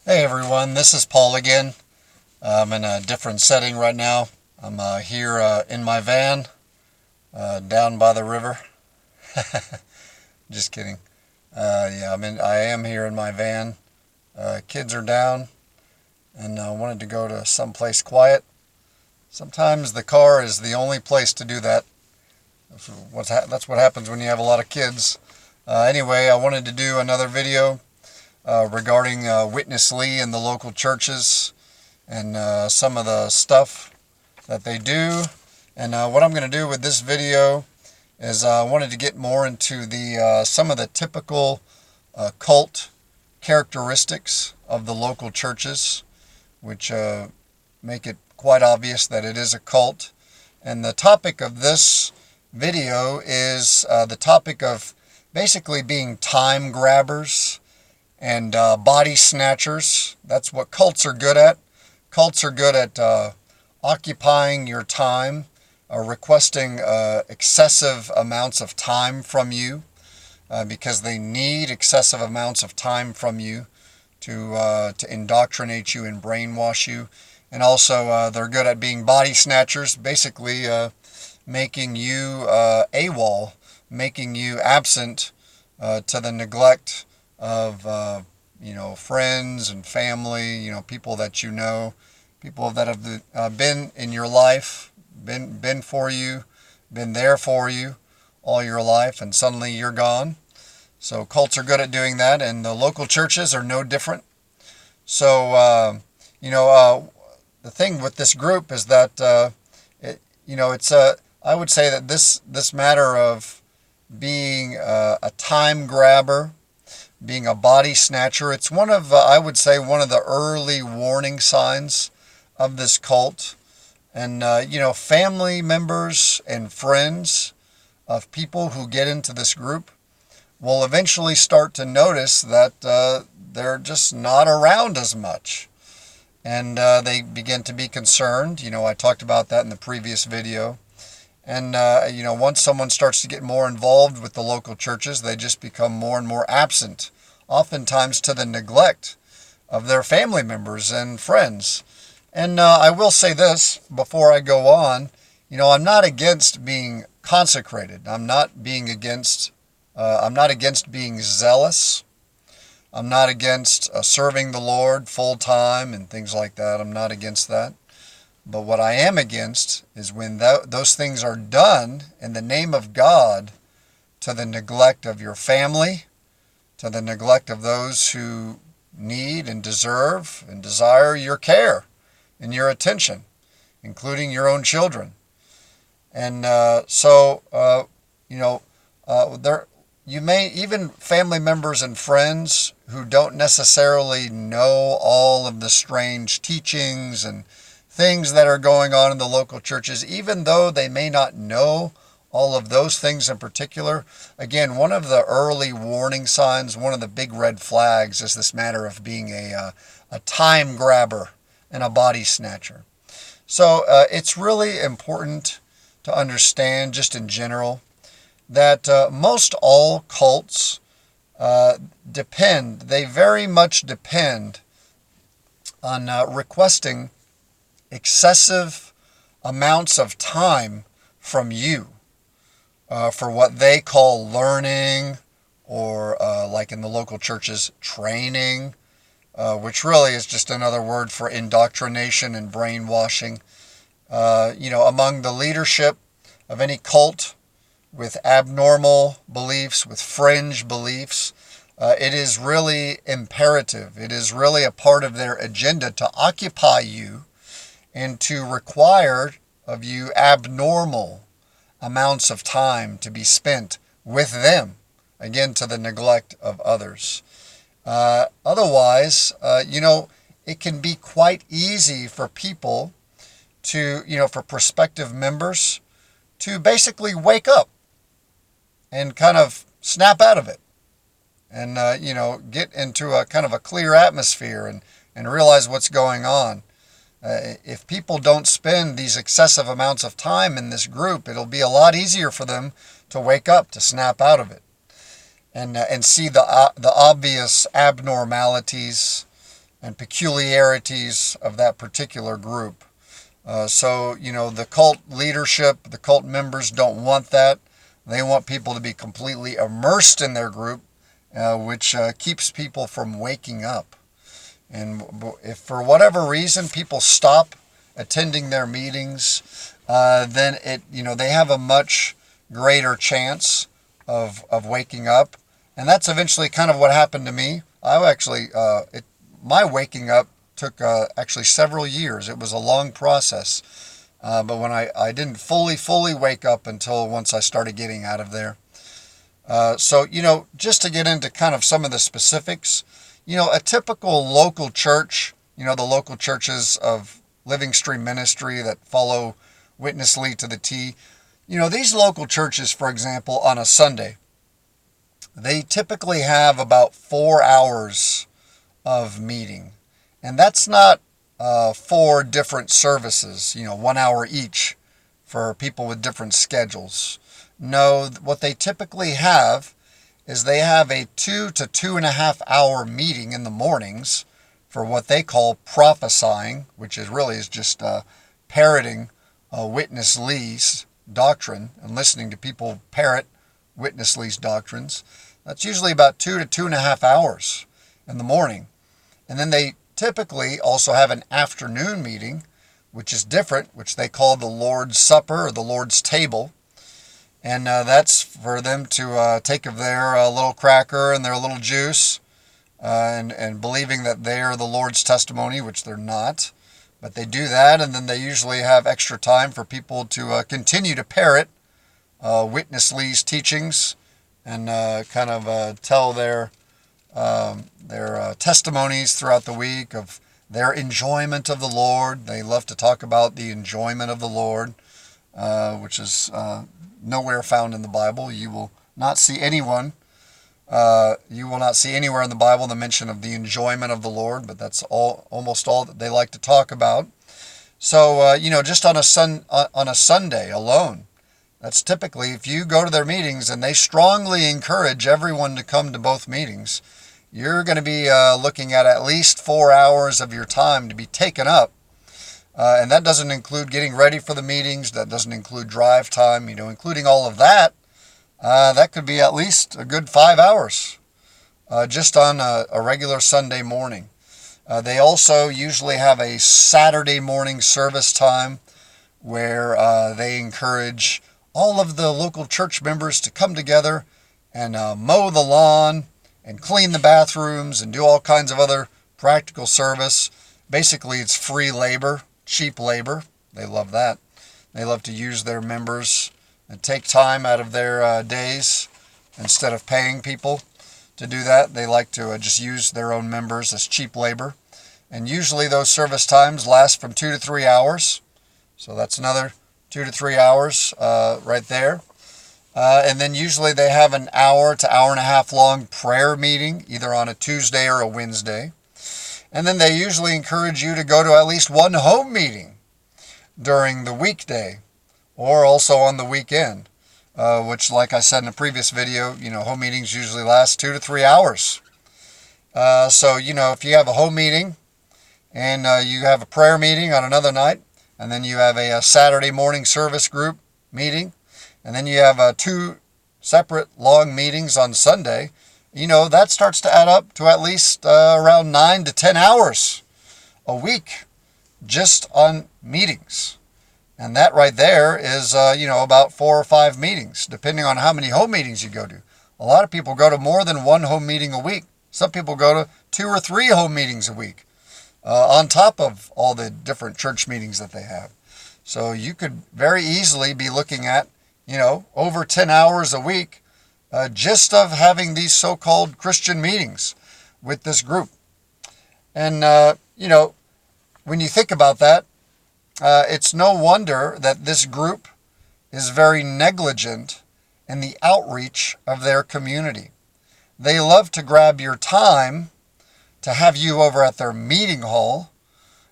Hey everyone, this is Paul again. I'm in a different setting right now. I'm here in my van down by the river. Just kidding. Yeah, I am here in my van. Kids are down and I wanted to go to someplace quiet. Sometimes the car is the only place to do that. That's what happens when you have a lot of kids. Anyway, I wanted to do another video regarding Witness Lee and the local churches and some of the stuff that they do. And what I'm going to do with this video is I wanted to get more into the some of the typical cult characteristics of the local churches, which make it quite obvious that it is a cult. And the topic of this video is the topic of basically being time grabbers and body snatchers. That's what cults are good at. Cults are good at occupying your time, requesting excessive amounts of time from you because they need excessive amounts of time from you to indoctrinate you and brainwash you. And also they're good at being body snatchers, basically making you AWOL, making you absent to the neglect of friends and family, people that you know, people that have been in your life, been for you, been there for you all your life, and suddenly you're gone. So cults are good at doing that, and the local churches are no different. So the thing with this group is that it's I would say that this matter of being a time grabber, being a body snatcher, it's one of, I would say, one of the early warning signs of this cult. And, family members and friends of people who get into this group will eventually start to notice that they're just not around as much. And they begin to be concerned. I talked about that in the previous video. And, once someone starts to get more involved with the local churches, they just become more and more absent, oftentimes to the neglect of their family members and friends. And I will say this before I go on, I'm not against being consecrated. I'm not against being zealous. I'm not against serving the Lord full time and things like that. I'm not against that. But what I am against is when those things are done in the name of God to the neglect of your family, to the neglect of those who need and deserve and desire your care and your attention, including your own children. And you may, even family members and friends who don't necessarily know all of the strange teachings and things that are going on in the local churches, even though they may not know all of those things in particular. Again, one of the early warning signs, one of the big red flags is this matter of being a time grabber and a body snatcher. So it's really important to understand, just in general, that most all cults they very much depend on requesting excessive amounts of time from you for what they call learning, or like in the local churches, training, which really is just another word for indoctrination and brainwashing. Among the leadership of any cult with abnormal beliefs, with fringe beliefs, it is really imperative. It is really a part of their agenda to occupy you and to require of you abnormal amounts of time to be spent with them, again, to the neglect of others. Otherwise, it can be quite easy for people to, for prospective members to basically wake up and kind of snap out of it and, get into a kind of a clear atmosphere and realize what's going on. If people don't spend these excessive amounts of time in this group, it'll be a lot easier for them to wake up, to snap out of it, and see the obvious abnormalities and peculiarities of that particular group. So, the cult leadership, the cult members don't want that. They want people to be completely immersed in their group, which keeps people from waking up. And if for whatever reason people stop attending their meetings, then they have a much greater chance of waking up. And that's eventually kind of what happened to me. My waking up took actually several years. It was a long process. But when I didn't fully wake up until once I started getting out of there. So, just to get into kind of some of the specifics, a typical local church, the local churches of Living Stream Ministry that follow Witness Lee to the T, these local churches, for example, on a Sunday, they typically have about 4 hours of meeting. And that's not 4 different services, 1 hour each for people with different schedules. No, what they typically have is they have a 2 to 2.5 hour meeting in the mornings for what they call prophesying, which is just parroting Witness Lee's doctrine and listening to people parrot Witness Lee's doctrines. That's usually about 2 to 2.5 hours in the morning. And then they typically also have an afternoon meeting, which is different, which they call the Lord's Supper or the Lord's Table. And that's for them to take of their little cracker and their little juice and believing that they are the Lord's testimony, which they're not. But they do that, and then they usually have extra time for people to continue to parrot Witness Lee's teachings and kind of tell their testimonies throughout the week of their enjoyment of the Lord. They love to talk about the enjoyment of the Lord, which is nowhere found in the Bible. You will not see anywhere in the Bible the mention of the enjoyment of the Lord, but that's almost all that they like to talk about. So, just on a Sunday alone, that's typically, if you go to their meetings and they strongly encourage everyone to come to both meetings, you're going to be looking at least 4 hours of your time to be taken up. And that doesn't include getting ready for the meetings. That doesn't include drive time, including all of that. That could be at least a good 5 hours just on a regular Sunday morning. They also usually have a Saturday morning service time where they encourage all of the local church members to come together and mow the lawn and clean the bathrooms and do all kinds of other practical service. Basically, it's free labor, cheap labor. They love that. They love to use their members and take time out of their days instead of paying people to do that. They like to just use their own members as cheap labor. And usually those service times last from 2 to 3 hours. So that's another 2 to 3 hours right there. And then usually they have an hour to hour and a half long prayer meeting, either on a Tuesday or a Wednesday. And then they usually encourage you to go to at least one home meeting during the weekday or also on the weekend, which, like I said in a previous video, home meetings usually last 2 to 3 hours. So, if you have a home meeting and you have a prayer meeting on another night, and then you have a Saturday morning service group meeting, and then you have 2 separate long meetings on Sunday, that starts to add up to at least around 9 to 10 hours a week just on meetings. And that right there is, about 4 or 5 meetings, depending on how many home meetings you go to. A lot of people go to more than 1 home meeting a week. Some people go to 2 or 3 home meetings a week, on top of all the different church meetings that they have. So you could very easily be looking at, over 10 hours a week just of having these so-called Christian meetings with this group. And, when you think about that, it's no wonder that this group is very negligent in the outreach of their community. They love to grab your time to have you over at their meeting hall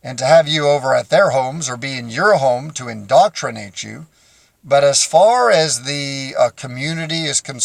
and to have you over at their homes or be in your home to indoctrinate you. But as far as the community is concerned,